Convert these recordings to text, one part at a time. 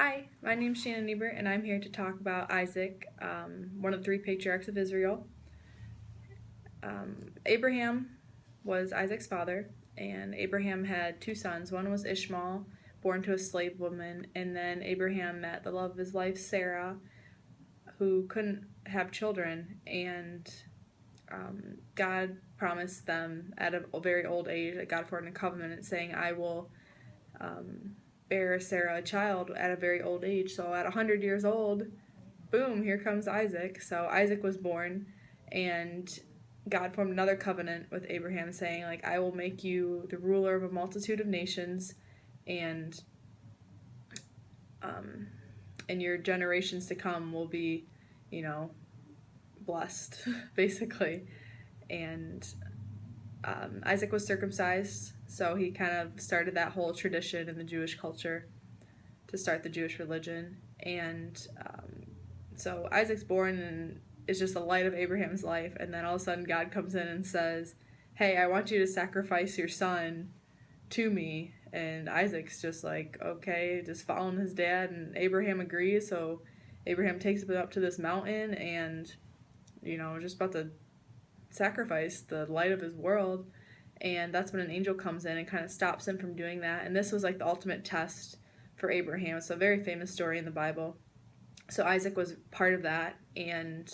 Hi, my name is Shannon Niebert, and I'm here to talk about Isaac, one of the three patriarchs of Israel. Abraham was Isaac's father, and Abraham had two sons. One was Ishmael, born to a slave woman, and then Abraham met the love of his life, Sarah, who couldn't have children, and God promised them at a very old age, that God formed a covenant saying, I will bear Sarah a child at a very old age. So at 100 years old, boom, here comes Isaac. So Isaac was born, and God formed another covenant with Abraham saying, like, I will make you the ruler of a multitude of nations, and and your generations to come will be, you know, blessed, basically. And Isaac was circumcised, so he kind of started that whole tradition in the Jewish culture to start the Jewish religion. And so Isaac's born and is just the light of Abraham's life. And then all of a sudden, God comes in and says, hey, I want you to sacrifice your son to me. And Isaac's just like, okay, just following his dad. And Abraham agrees. So Abraham takes him up to this mountain and, just about to sacrifice the light of his world. And that's when an angel comes in and kind of stops him from doing that. And this was like the ultimate test for Abraham. It's a very famous story in the Bible. So Isaac was part of that, and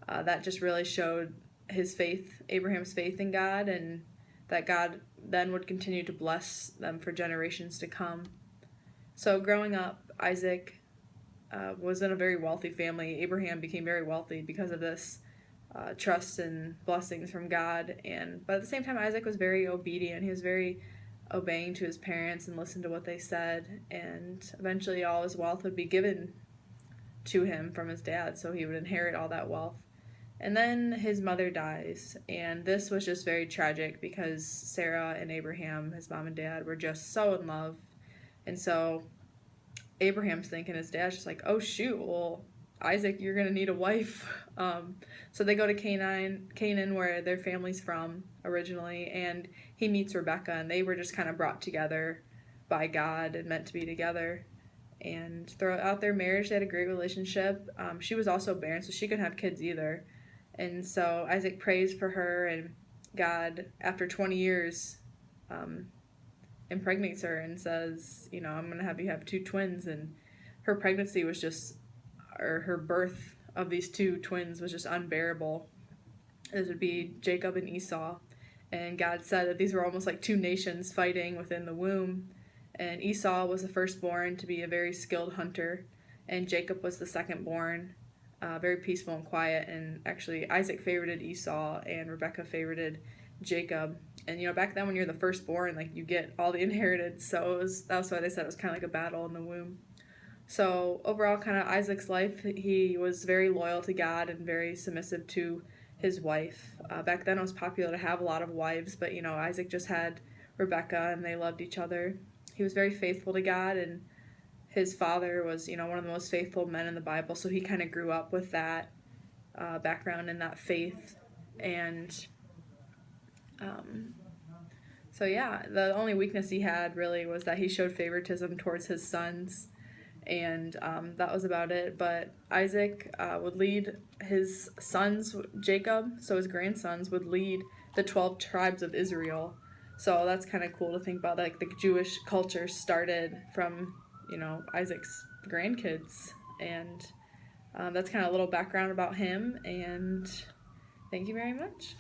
that just really showed his faith, Abraham's faith in God, and that God then would continue to bless them for generations to come. So growing up, Isaac was in a very wealthy family. Abraham became very wealthy because of this trust and blessings from God. But at the same time, Isaac was very obedient. He was very obeying to his parents and listened to what they said. And eventually all his wealth would be given to him from his dad, so he would inherit all that wealth. And then his mother dies, and this was just very tragic because Sarah and Abraham, his mom and dad, were just so in love. And so Abraham's thinking his dad's just like, oh shoot, well, Isaac, you're gonna need a wife. So they go to Canaan, where their family's from originally, and he meets Rebecca, and they were just kind of brought together by God and meant to be together. And throughout their marriage, they had a great relationship. She was also barren, so she couldn't have kids either. And so Isaac prays for her, and God, after 20 years, impregnates her and says, I'm going to have you have two twins. And her pregnancy was just, or her birth of these two twins was just unbearable. This would be Jacob and Esau. And God said that these were almost like two nations fighting within the womb. And Esau was the firstborn to be a very skilled hunter, and Jacob was the secondborn, very peaceful and quiet. And actually, Isaac favorited Esau, and Rebecca favorited Jacob. And back then, when you're the firstborn, like, you get all the inheritance. So that's why they said it was kind of like a battle in the womb. So overall, kind of Isaac's life, he was very loyal to God and very submissive to his wife. Back then, it was popular to have a lot of wives, but Isaac just had Rebecca, and they loved each other. He was very faithful to God, and his father was, one of the most faithful men in the Bible, so he kind of grew up with that background and that faith. And so yeah, the only weakness he had really was that he showed favoritism towards his sons, and that was about it. But Isaac would lead his sons, Jacob, so his grandsons, would lead the 12 tribes of Israel. So that's kind of cool to think about. Like, the Jewish culture started from, Isaac's grandkids. And that's kind of a little background about him. And thank you very much.